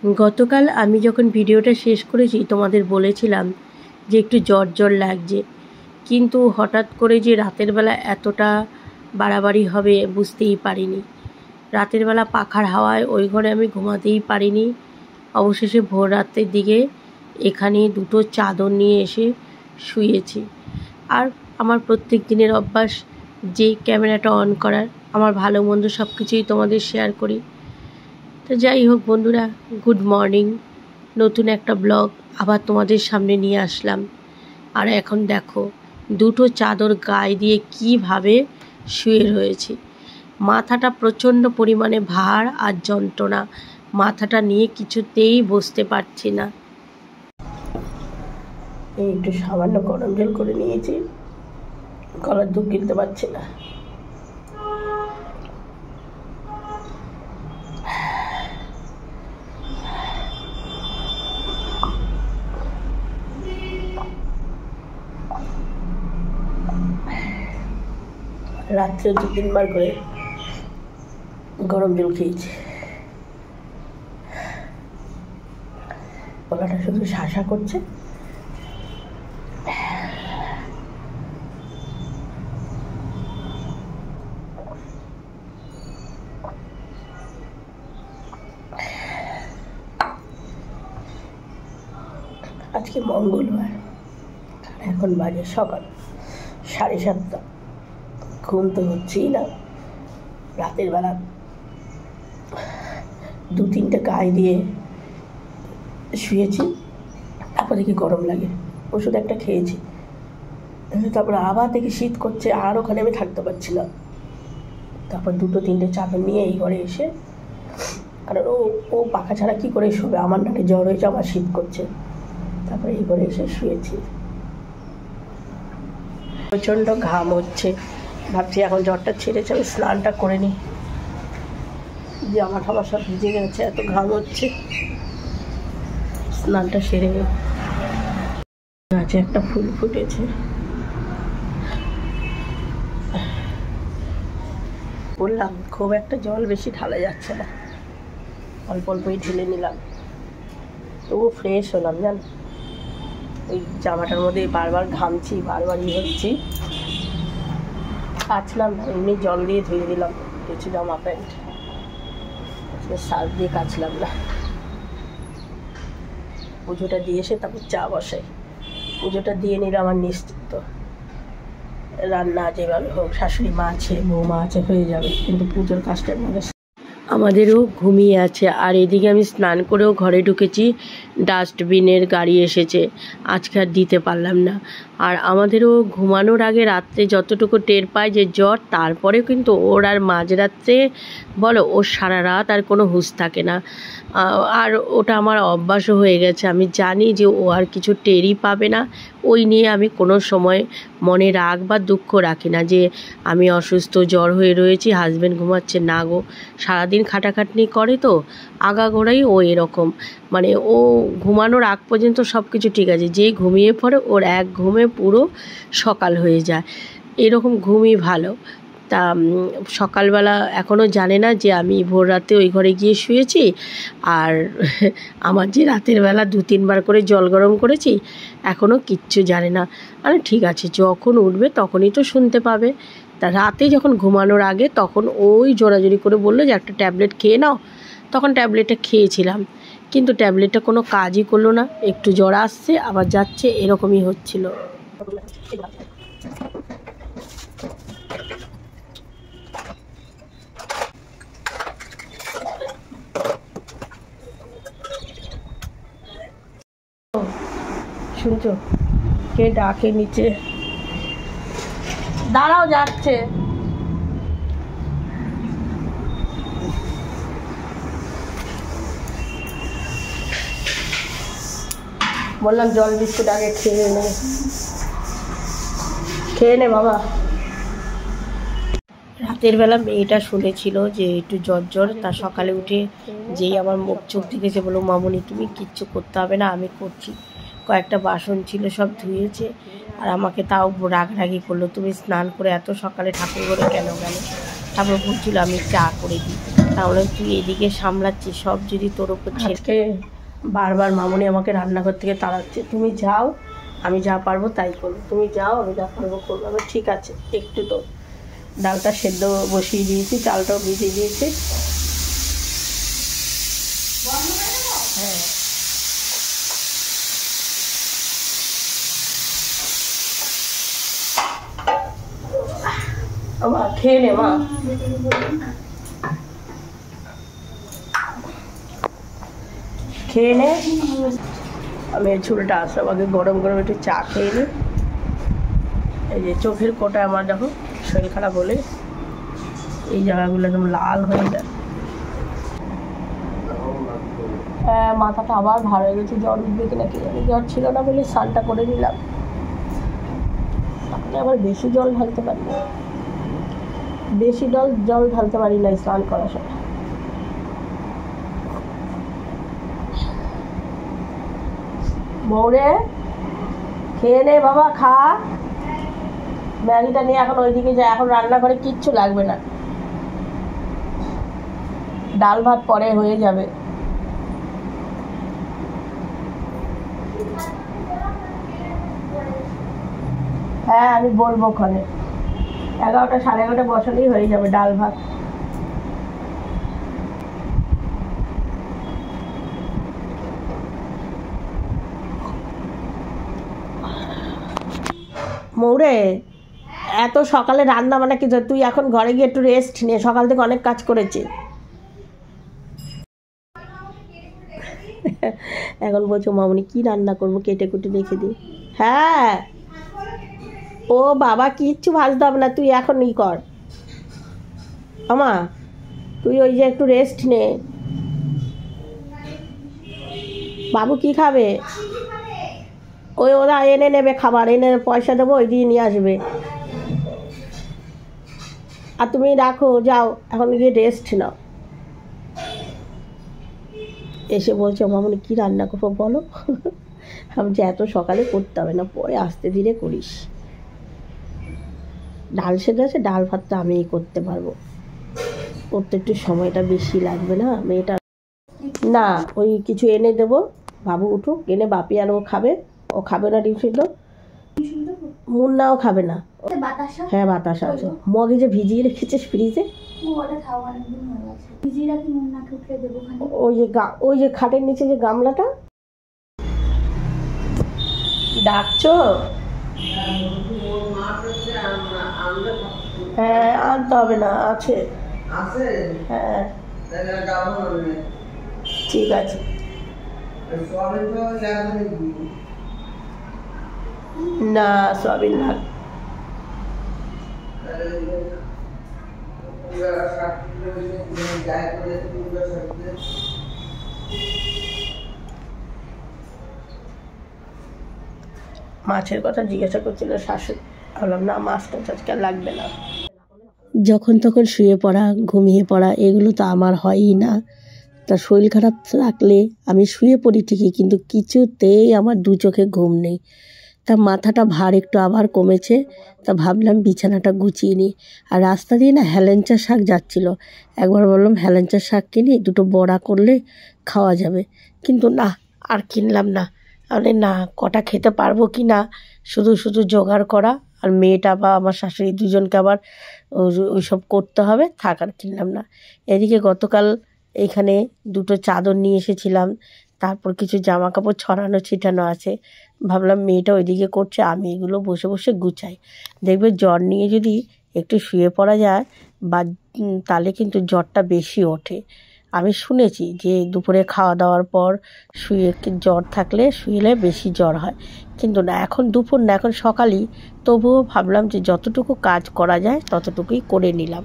গতকাল আমি যখন ভিডিওটা শেষ করেছি তোমাদের বলেছিলাম যে একটু জ্বর লাগছে, কিন্তু হঠাৎ করে যে রাতের বেলা এতটা বাড়াবাড়ি হবে বুঝতেই পারিনি। রাতের বেলা পাখার হাওয়ায় ওই ঘরে আমি ঘুমাতেই পারিনি। অবশেষে ভোর রাতের দিকে এখানে দুটো চাদর নিয়ে এসে শুয়েছি। আর আমার প্রত্যেক দিনের অভ্যাস যে ক্যামেরাটা অন করার, আমার ভালো মন্দ সব কিছুই তোমাদের শেয়ার করি। তো যাই হোক বন্ধুরা, গুড মর্নিং। নতুন একটা ব্লগ আবার তোমাদের সামনে নিয়ে আসলাম। আর এখন দেখো দুটো চাদর গায়ে দিয়ে কীভাবে শুয়ে রয়েছি। মাথাটা প্রচণ্ড পরিমাণে ভার আর যন্ত্রণা, মাথাটা নিয়ে কিছুতেই বসতে পারছি না। এই একটু সামান্য গরম জল করে নিয়েছি, গলার দুধ কিনতে পারছি না। রাত্রে 2-3 বার করে গরম জল খেয়েছি। গলাটা শুধু শাসা করছে। আজকে মঙ্গলবার, এখন বাজে সকাল 7:30। ঘুম তো হচ্ছেই না। রাতের বেলা 2-3টে গায়ে দিয়ে শুয়েছি, তারপর দেখি গরম লাগে, ওষুধ একটা খেয়েছি, তারপর আবার দেখি শীত করছে, আর ওখানে আমি থাকতে পারছি না। তারপর 2-3টে চাদর নিয়ে এই ঘরে এসে, কারণ ও পাখা ছাড়া কী করে শোবে, আমার নাকি জ্বর হয়েছে, আমার শীত করছে, তারপরে এই ঘরে এসে শুয়েছি। প্রচণ্ড ঘাম হচ্ছে, ভাবছি এখন জ্বরটা ছেড়েছে আমি স্নানটা করে নিই। জামা ঠামা সব ভিজে গেছে, এত ঘাম হচ্ছে, স্নানটা সেরে নিই। গাছে একটা ফুল ফুটেছে, বললাম খুব একটা জল বেশি ঢালা যাচ্ছে না, অল্প অল্পই ঢেলে নিলাম, তবুও ফ্রেশ হলাম জান। ওই জামাটার মধ্যে বারবার ঘামছি, বারবার হচ্ছি, কাচলাম না, এমনি জল দিয়ে ধুয়ে দিলাম কিছু জামা প্যান্ট, সার্ফ দিয়ে কাচলাম না। পুজোটা দিয়ে এসে তারপর চা বসাই, পুজোটা দিয়ে নিলে আমার নিশ্চিত, রান্না যেভাবে হোক, শাশুড়ি মা আছে, বৌমা আছে, হয়ে যাবে, কিন্তু পুজোর কাজটার মধ্যে আমাদেরও ঘুমিয়ে আছে। আর এদিকে আমি স্নান করেও ঘরে ঢুকেছি, ডাস্টবিনের গাড়ি এসেছে, আজকে আর দিতে পারলাম না। আর আমাদেরও ঘুমানোর আগে রাত্রে যতটুকু টের পায় যে জ্বর, তারপরেও কিন্তু ওর আর মাঝরাত্রে বলো, ওর সারা রাত আর কোনো হুঁশ থাকে না। আর ওটা আমার অভ্যাসও হয়ে গেছে, আমি জানি যে ও আর কিছু টেরই পাবে না। ওই নিয়ে আমি কোনো সময় মনে রাগ বা দুঃখ রাখি না যে আমি অসুস্থ, জ্বর হয়ে রয়েছি, হাজব্যান্ড ঘুমাচ্ছে না গো। সারাদিন খাটাখাটনি করে তো, আগাগোড়াই ও এরকম, মানে ও ঘুমানোর আগ পর্যন্ত সব কিছু ঠিক আছে, যেই ঘুমিয়ে পড়ে ওর এক ঘুমে পুরো সকাল হয়ে যায়, এরকম ঘুমই ভালো। তা সকালবেলা এখনও জানে না যে আমি ভোর রাতে ওই ঘরে গিয়ে শুয়েছি, আর আমার যে রাতের বেলা 2-3 বার করে জল গরম করেছি, এখনও কিচ্ছু জানে না। আরে ঠিক আছে, যখন উঠবে তখনই তো শুনতে পাবে। তা রাতে যখন ঘুমানোর আগে তখন ওই জোরাজোরি করে বললো যে একটা ট্যাবলেট খেয়ে নাও, তখন ট্যাবলেটটা খেয়েছিলাম, কিন্তু ট্যাবলেটটা কোনো কাজই করলো না, একটু জ্বর আসছে আবার যাচ্ছে, এরকমই হচ্ছিল। শুনছো কে ডাকে নিচে? দাঁড়াও, যাচ্ছে। বললাম জল বিস্কুট আগে খেয়ে নে বাবা। রাতের বেলা মেয়েটা শুনেছিল যে একটু জ্বর, তার সকালে উঠে যেই আমার মুখ চোখ দেখেছে, বলো মামনি তুমি কিচ্ছু করতে হবে না, আমি করছি। কয়েকটা বাসন ছিল সব ধুয়েছে, আর আমাকে তাও রাগারাগি করলো, তুমি স্নান করে এত সকালে ঠাকুর ঘরে কেন গেলে? তারপর বলছিল আমি চা করে দিই, তাহলে তুই এদিকে সামলাচ্ছিস, সব যদি তোর উপর আজকে বারবার মামনি আমাকে রান্নাঘর থেকে তাড়াচ্ছে, তুমি যাও আমি যা পারবো তাই করবো, তুমি যাও আমি যা পারবো করবো। আমি ঠিক আছে, একটু তো ডালটা সেদ্ধ বসিয়ে দিয়েছি, চালটাও ভিজিয়ে দিয়েছি। হ্যাঁ মা খেয়ে নে, মা খেয়ে নে। আমি ঝুলটা আসলাম, আগে গরম গরম একটু চা খেয়ে নি। এই যে চোখের কোটা আমার দেখো, শরীর খারাপ হলে এই জায়গাগুলো একদম লাল হয়ে যায়। হ্যাঁ মাথাটা আবার ভালো হয়ে গেছে, জ্বর উঠবে কিনা কি জানি, জ্বর ছিল না বলে স্নানটা করে নিলাম। তাহলে আবার বেশি জল ঢালতে পারি না, বেশি জল ঢালতে পারি না স্নান করার সময়। বৌরে খেয়ে নে বাবা, খা ম্যাগিটা নিয়ে এখন ওইদিকে যায়, এখন রান্না করে কিচ্ছু লাগবে না, ডাল ভাত পরে হয়ে যাবে। হ্যাঁ আমি বলবো ওখানে 11টা সাড়ে 11টা বসালেই হয়ে যাবে ডাল ভাত। মৌরে এত সকালে রান্না বান্না কি, তুই এখন ঘরে গিয়ে একটু রেস্ট নিয়ে, সকাল থেকে অনেক কাজ করেছে। এখন বলছো মামনি কি রান্না করবো, কেটে কুটে রেখে দিই। হ্যাঁ ও বাবা কিচ্ছু ভাজতে হবে না, তুই এখন ই কর আমা, তুই ওই যে একটু রেস্ট নে। বাবু কি খাবে, ওই ওরা এনে নেবে খাবার, এনে পয়সা দেবো ওই দিয়ে নিয়ে আসবে। আর তুমি রাখো, যাও এখন গিয়ে রেস্ট নাও। এসে বলছে মামনি কি রান্না করবো বলো। আমি যে এত সকালে করতে হবে না, পরে আস্তে ধীরে করিস। ডাল সেদ্ধ আছে, ডাল ভাতটা আমিই করতে পারবো, করতে একটু সময়টা বেশি লাগবে না। মেয়েটা না ওই কিছু এনে দেবো, বাবু উঠুক, এনে বাপি আর ও খাবে। ও খাবে না ডিম সিদ্ধ, মুন্নাও খাবে না। হ্যাঁ বাতাসা আছে, মগে যে ভিজিয়ে রেখেছিস ফ্রিজে, ওই যে খাটের নিচে যে গামলাটা। ডাকছো? হ্যাঁ আনতে হবে না, আছে। হ্যাঁ ঠিক আছে। না সয়াবিন লাগ, মাছের কথা জিজ্ঞাসা করছিল শাশুড়ি, বললাম না মাছটা আজকে লাগবে না। যখন তখন শুয়ে পড়া ঘুমিয়ে পড়া এগুলো তো আমার হয়ই না। তা শরীর খারাপ রাখলে আমি শুয়ে পড়ি ঠিকই, কিন্তু কিছুতেই আমার দু চোখে ঘুম নেই। তা মাথাটা ভার একটু আবার কমেছে, তা ভাবলাম বিছানাটা গুছিয়ে নিই। আর রাস্তা দিয়ে না হেলেঞ্চা শাক যাচ্ছিল, একবার বললাম হেলেঞ্চা শাক কিনি, দুটো বড়া করলে খাওয়া যাবে, কিন্তু না আর কিনলাম না। আমি না কটা খেতে পারবো কি না, শুধু শুধু জোগাড় করা, আর মেয়েটা বা আমার শাশুড়ি দুজনকে আবার ওইসব করতে হবে, থাক আর কিনলাম না। এদিকে গতকাল এখানে দুটো চাদর নিয়ে এসেছিলাম, তারপর কিছু জামা কাপড় ছড়ানো ছিটানো আছে। ভাবলাম মেয়েটা ওইদিকে করছে, আমি এগুলো বসে বসে গুছাই। দেখবে জ্বর নিয়ে যদি একটু শুয়ে পড়া যায় বা তাহলে কিন্তু জ্বরটা বেশি ওঠে। আমি শুনেছি যে দুপুরে খাওয়া দাওয়ার পর শুয়ে জ্বর থাকলে শুয়েলে বেশি জ্বর হয়, কিন্তু না এখন দুপুর না, এখন সকালই। তবুও ভাবলাম যে যতটুকু কাজ করা যায় ততটুকুই করে নিলাম।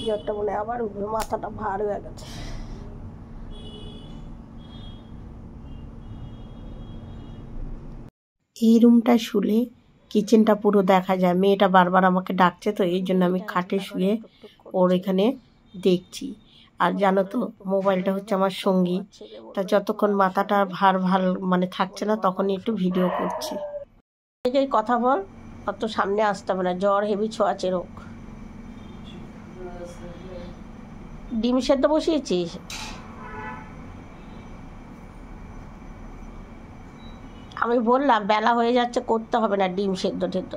জ্বরটা মনে আবার উঠবে, মাথাটা ভার হয়ে গেছে। এই রুমটায় শুলে কিচেনটা পুরো দেখা যায়। মেয়েটা বারবার আমাকে ডাকছে, তো এই জন্য আমি খাটে শুয়ে ওর এখানে দেখছি। আর জানো তো মোবাইলটা হচ্ছে আমার সঙ্গী, তা যতক্ষণ মাথাটা ভার মানে থাকছে না তখনই একটু ভিডিও করছি। এই কথা বল, অত সামনে আসতে হবে না, জ্বর হেভি ছোঁয়াচে রোগ। ডিম সেদ্ধ বসিয়েছিস? আমি বললাম বেলা হয়ে যাচ্ছে, করতে হবে না ডিম সেদ্ধ টেদ্ধ।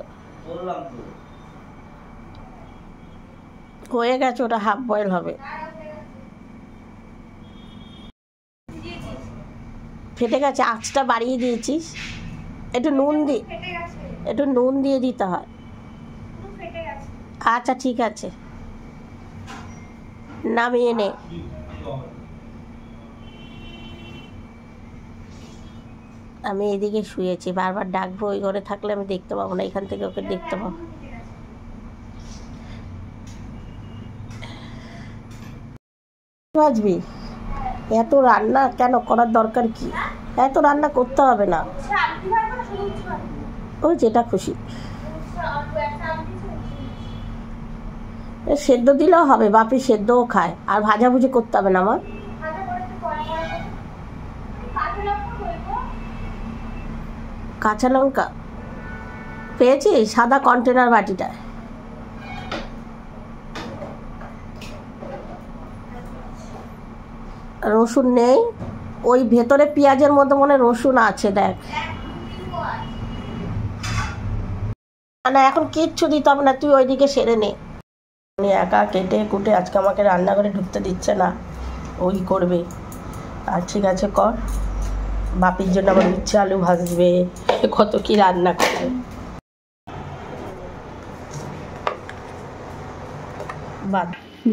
হয়ে গেছে, ওটা হাফ বয়েল হবে। ফেটে গেছে, আঁচটা বাড়িয়ে দিয়েছিস। একটু নুন দিয়ে দিতে হয়। আচ্ছা ঠিক আছে, নামিয়ে নে। আমি এদিকে শুয়েছি, বারবার ডাকবো, ওই ঘরে থাকলে আমি দেখতে পাবো না, এখান থেকে ওকে দেখতে পাবো। ভাজবি? এত রান্না কেন করার দরকার কি? এত রান্না করতে হবে না, ওই যেটা খুশি। সেদ্ধ দিলেও হবে, বাপি সেদ্ধও খায়, আর ভাজাভুজি করতে হবে না আমার। কাঁচা লঙ্কা পেয়েছি সাদা কন্টেনার বাটিটা। রসুন নেই, ওই ভেতরে পেঁয়াজের মধ্যে মনে রসুন আছে, দেখ না। এখন কিচ্ছু দিতে হবে না, তুই ওইদিকে সেরে নে। উনি একা কেটে কুটে আজকে আমাকে রান্নাঘরে ঢুকতে দিচ্ছে না, ওই করবে। আর ঠিক আছে কর, বাপির জন্য আবার উচ্ছে আলু ভাজবে, কত কি রান্না করবে।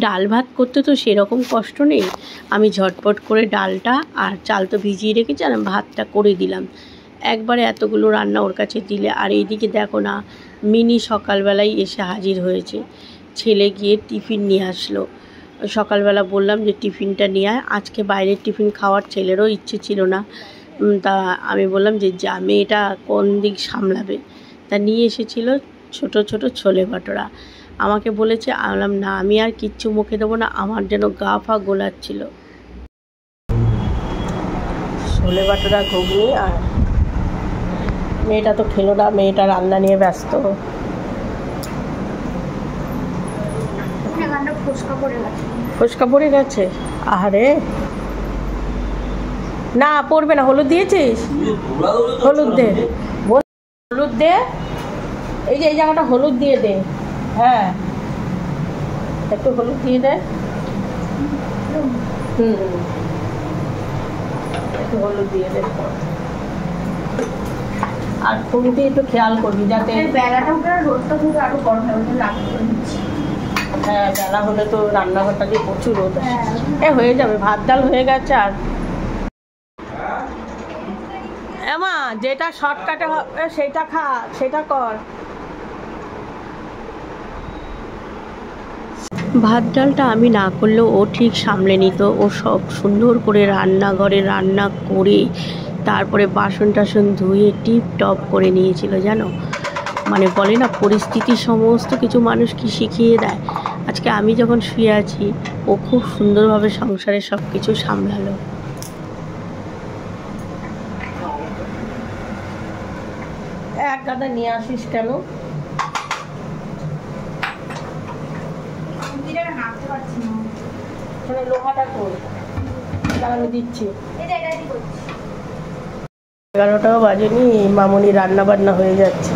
ডাল ভাত করতে তো সেরকম কষ্ট নেই, আমি ঝটপট করে ডালটা আর চাল তো ভিজিয়ে রেখেছি, আর ভাতটা করে দিলাম একবারে, এতগুলো রান্না ওর কাছে দিলে। আর এইদিকে দেখো না, মিনি সকালবেলায় এসে হাজির হয়েছে। ছেলে গিয়ে টিফিন নিয়ে আসলো। সকালবেলা বললাম যে টিফিনটা নিয়ে আয়, আজকে বাইরের টিফিন খাওয়ার ছেলেরও ইচ্ছে ছিল না। তা আমি বললাম যে যা, মেয়েটা কোন দিক সামলাবে। তা নিয়ে এসেছিলো ছোট ছোট ছোলে ভাটোরা, আমাকে বলেছে, বললাম না আমি আর কিচ্ছু মুখে দেবো না, আমার যেন গা ফা গোলাচ্ছিল। ছোলে ভাটোরা ঘুগনি, আর মেয়েটা তো খেলো না, মেয়েটা রান্না নিয়ে ব্যস্ত। ফুচকা পড়ে গেছে, আরে না পড়বে না। হলুদ দিয়েছিস? হলুদ দে, হলুদ দে, এই যে এই জায়গাটা হলুদ দিয়ে দে। হ্যাঁ একটু হলুদ দিয়ে দে। একটু হলুদ দিয়ে দে। আর খুন্তি একটু খেয়াল করবি যাতে বেলাটা রোদটা থেকে আরো গরম দিচ্ছি। হ্যাঁ বেলা হলে তো রান্নাঘরটা দিয়ে প্রচুর রোদ। হয়ে যাবে, ভাত ডাল হয়ে গেছে। আর এমা যেটা শর্টকাটে হবে সেটা খা, সেটা কর। ভাত ডালটা আমি না করলেও ও ঠিক সামলে নিত। ও সব সুন্দর করে রান্নাঘরে রান্না করে তারপরে বাসন টাসন ধুয়ে টিপ টপ করে নিয়েছিল জানো। মানে বলে না, পরিস্থিতি সমস্ত কিছু মানুষকে শিখিয়ে দেয়। আজকে আমি যখন শুয়ে আছি, ও খুব সুন্দরভাবে সংসারের সব কিছু সামলালো। এক গাদা নিয়ে আসিস কেন? লোহাটা কই, আমি দিচ্ছি। 11টাও বাজেনি, মামুনি রান্না বান্না হয়ে যাচ্ছে।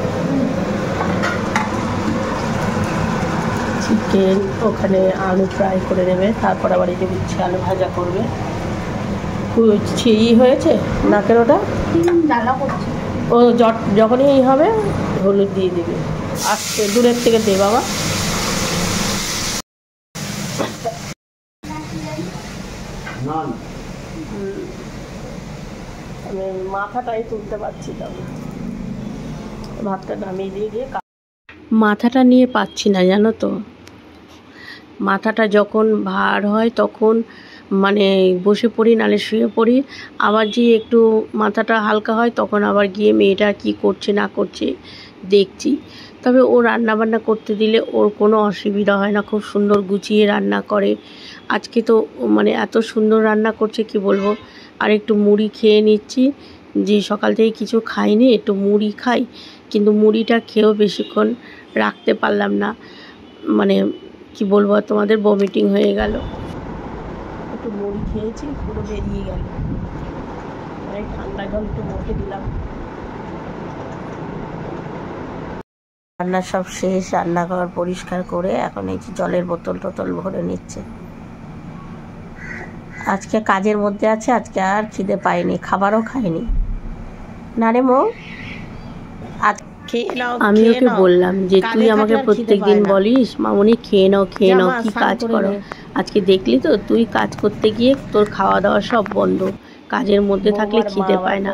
চিকেন ওখানে আলু ফ্রাই করে নেবে, তারপর আবার এই যে উচ্ছে আলু ভাজা করবে। ই হয়েছে নাকের ওটা, ও যখনই হবে হলুদ দিয়ে দিবে। আস্তে দূরের থেকে দে বাবা। আমি মাথাটাই তুলতে পারছি না, ভাতটা নামিয়ে দিয়ে গিয়ে মাথাটা নিয়ে পাচ্ছি না জানো তো। মাথাটা যখন ভার হয় তখন মানে বসে পড়ি, নালে শুয়ে পড়ি। আবার যে একটু মাথাটা হালকা হয় তখন আবার গিয়ে মেয়েটা কি করছে না করছে দেখছি। তবে ও রান্নাবান্না করতে দিলে ওর কোনো অসুবিধা হয় না, খুব সুন্দর গুছিয়ে রান্না করে। আজকে তো মানে এত সুন্দর রান্না করছে কি বলবো। আর একটু মুড়ি খেয়ে নিচ্ছি, যে সকাল থেকে কিছু খাইনি, একটু মুড়ি খাই। কিন্তু মুড়িটা খেয়েও বেশিক্ষণ রাখতে পারলাম না, মানে কি বলবো তোমাদের, বমিটিং হয়ে গেল। মুড়ি খেয়েছি, পুরো বেরিয়ে গেল। অনেক ঠান্ডা জল একটু মুখে দিলাম। রান্না সব শেষ, রান্নাঘর পরিষ্কার করে এখন এই যে জলের বোতল টোতল ভরে নিচ্ছে। আজকে কাজের মধ্যে আছে, আজকে আর খিদে পাইনি, খাবারও খাইনি। না রে মৌ, আমি ওকে বললাম যে তুই আমাকে প্রত্যেকদিন বলিস মামনি খেয়ে নাও খেয়ে নাও, কি কাজ করো। আজকে দেখলি তো তুই কাজ করতে গিয়ে তোর খাওয়া দাওয়া সব বন্ধ, কাজের মধ্যে থাকলে খিদে পায় না।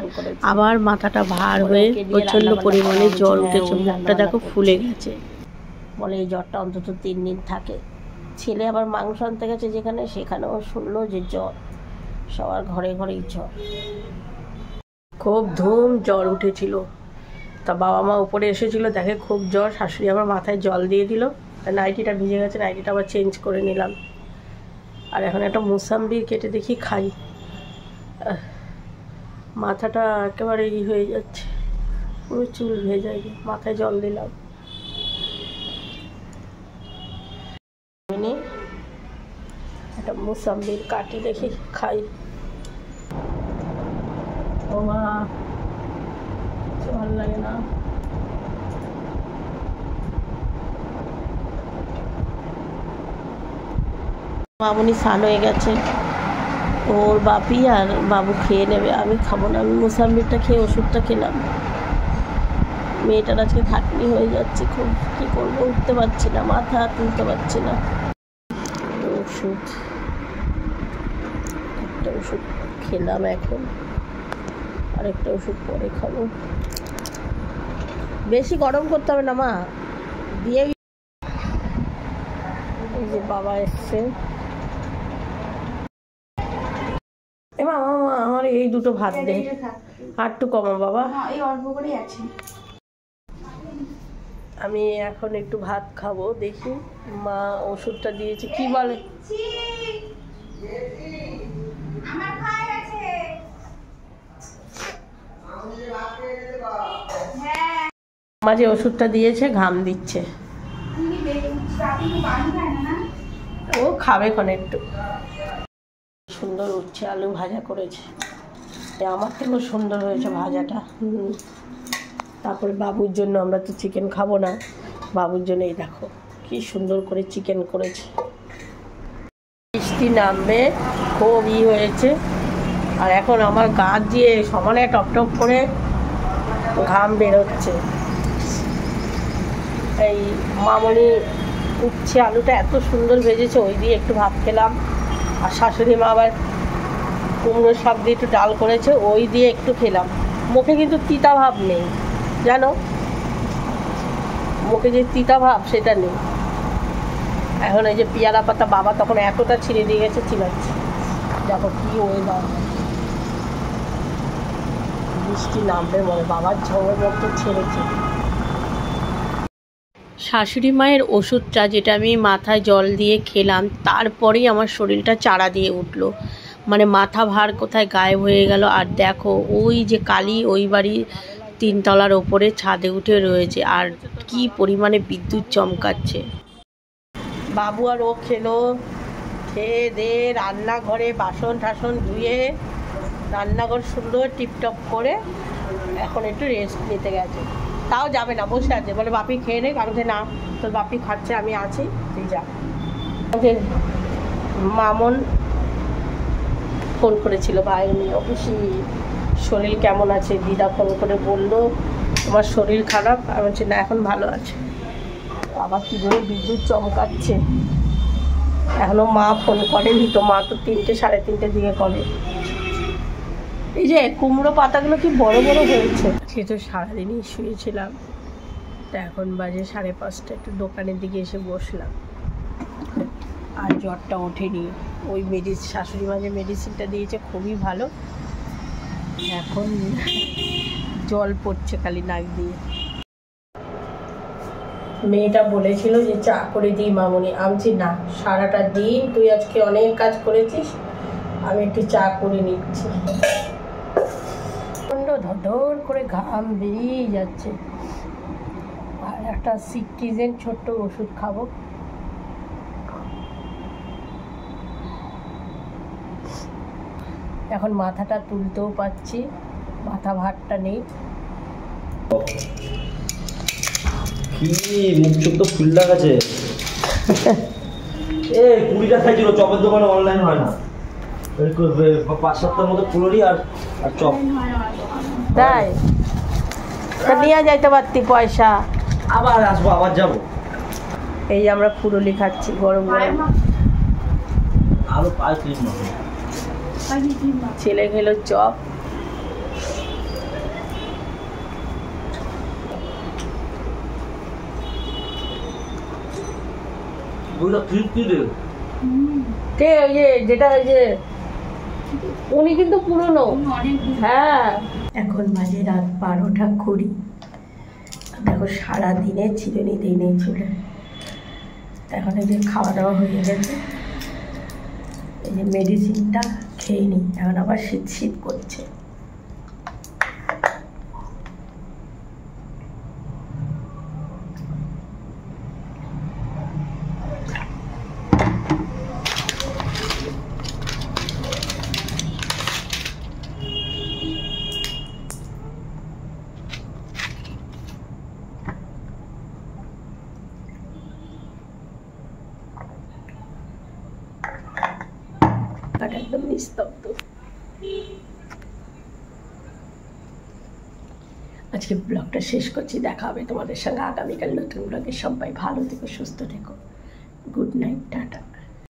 আবার মাথাটা ভার হয়ে প্রচন্ড পরিমাণে জ্বর উঠেছে, মুখটা দেখো ফুলে গেছে। বলে এই জ্বরটা অন্তত 3 দিন থাকে। ছেলে আবার মাংস আনতে গেছে যেখানে, সেখানেও শুনলো যে জ্বর, সবার ঘরে ঘরেই জ্বর, খুব ধুম জ্বর উঠেছিল। তা বাবা মা উপরে এসেছিল, দেখে খুব জ্বর, শাশুড়ি আবার মাথায় জল দিয়ে দিল, নাইটিটা ভিজে গেছে, নাইটিটা আবার চেঞ্জ করে নিলাম। আর এখন একটা মুসাম্বি কেটে দেখি খাই। মাথাটা একেবারে হয়ে যাচ্ছে, পুরো চুল ভেজে, মাথায় জল দিলাম। একটা মুসাম্বির কাটি দেখি খাই। ও মা, ভালো লাগে না। মামুনি স্নান হয়ে গেছে, ওর বাপি আর বাবু খেয়ে নেবে, আমি খাবো না। আমি মুসাম্বিরটা খেয়ে ওষুধটা খেলাম। মেয়েটার আজকে খাটনি হয়ে যাচ্ছে খুব, কী করবো, উঠতে পারছি না, মাথা তুলতে পারছি না। ওষুধ, একটা ওষুধ খেলাম এখন, আরেকটা ওষুধ পরে খাবো। বেশি গরম করতে হবে না মা, দিয়ে। এই যে বাবা এসছে। মা আমার এই দুটো ভাত দে, আর একটু কমা বাবা, এই অল্প করেই আছে। আমি এখন একটু ভাত খাবো, দেখি মা ওষুধটা দিয়েছে কি বলে। মা যে ওষুধটা দিয়েছে ঘাম দিচ্ছে, ও খাবে কোন একটু। সুন্দর উঠছে, আলু ভাজা করেছে, আমার থেকেও সুন্দর হয়েছে ভাজাটা। তারপরে বাবুর জন্য, আমরা তো চিকেন খাবো না, বাবুর জন্য এই দেখো কি সুন্দর করে চিকেন করেছে। বৃষ্টি নামবে, খুব হয়েছে। আর এখন আমার গা দিয়ে সমানে টপ টপ করে ঘাম বেরোচ্ছে। এই মামনি উচ্ছে আলুটা এত সুন্দর ভেজেছে, ওই দিয়ে একটু ভাত খেলাম। আর শাশুড়ি মা আবার কুমড়ো শাক দিয়ে একটু ডাল করেছে, ওই দিয়ে একটু খেলাম। মুখে কিন্তু তিতা ভাব নেই, জানো, মুখে যে তিতা ভাব সেটা নেই। এখন এই যে পেয়ারা পাতা বাবা তখন এতটা ছিঁড়ে দিয়ে গেছে, চিবাচ্ছি। দেখো কি ওয়েদার, বৃষ্টি নামবে বলে, বাবার ঝড়ের মতো ছেড়েছে। শাশুড়ি মায়ের ওষুধটা যেটা আমি মাথায় জল দিয়ে খেলাম, তারপরেই আমার শরীরটা চাড়া দিয়ে উঠলো, মানে মাথা ভার কোথায় গায়েব হয়ে গেল। আর দেখো ওই যে কালী ওই বাড়ির 3 তলার ওপরে ছাদে উঠে রয়েছে, আর কি পরিমাণে বিদ্যুৎ চমকাচ্ছে। বাবু আর ও খেলো, খেয়ে দিয়ে রান্নাঘরে বাসন টাসন ধুয়ে রান্নাঘর সুন্দর টিপটপ করে এখন একটু রেস্ট নিতে গেছে। তাও যাবে না, বসে আছে, বলে বাপি খেয়ে নে। আমি না, তোর বাপি খাচ্ছে, আমি আছি, তুই যা। মামন ফোন করেছিল ভাই নিয়ে, অফিসি শরীর কেমন আছে, দিদা ফোন করে বললো তোমার শরীর খারাপ। আমি বলছি না, এখন ভালো আছে। আবার কী করে বিদ্যুৎ চমকাচ্ছে, এখনও মা ফোন করেনি তো, মা তো 3টে 3:30 দিকে করে। এই যে কুমড়ো পাতাগুলো কি বড় বড় হয়েছে। সে তো সারাদিনই শুয়েছিলাম, তা এখন বাজে 5:30, একটু দোকানের দিকে এসে বসলাম। আর জ্বরটা ওঠেনি, ওই শাশুড়ি মা যে মেডিসিনটা দিয়েছে খুবই ভালো, এখন জল পড়ছে খালি নাক দিয়ে। মেয়েটা বলেছিল যে চা করে দিই মামনি, আমি না, সারাটা দিন তুই আজকে অনেক কাজ করেছিস, আমি একটু চা করে নিচ্ছি। ধর করে ঘাম বেরিয়ে যাচ্ছে। আর একটা সিট্রিজিন ছোট্ট ওষুধ খাবো। এখন মাথাটা তুলতেও পারছি, মাথা ভারটা নেই। কি মুখ চোখ তো ফুল লাগাছে। এই 20 টাকা ছিল চপের দোকানে, অনলাইন হয় না। 5 সপ্তাহের মতো ফুলরি আর চপ। তাই তা নিয়ে যাইতে পারতি পয়সা। আবার আসবো, আবার যাবো। এই যে আমরা ফুরুলি খাচ্ছি গরম গরম। আরো পায় ক্রিম না, ছেলে খেলো চপ। ওইটা তৃপ্তি দে। কে ওই যে যেটা ওই যে উনি কিন্তু পুরনো। হ্যাঁ এখন বাজে রাত 12:20। দেখো সারাদিনে চিরুনি দিনে চলে। এখন এই যে খাওয়া দাওয়া হয়ে গেছে, এই যে মেডিসিনটা খেয়ে নিই। এখন আবার শীত শীত করছে। একদম নিস্তব্ধ। আজকে ব্লগটা শেষ করছি, দেখা হবে তোমাদের সঙ্গে আগামীকাল নতুন ব্লগে। সবাই ভালো থেকো, সুস্থ থেকো। Good night, tata.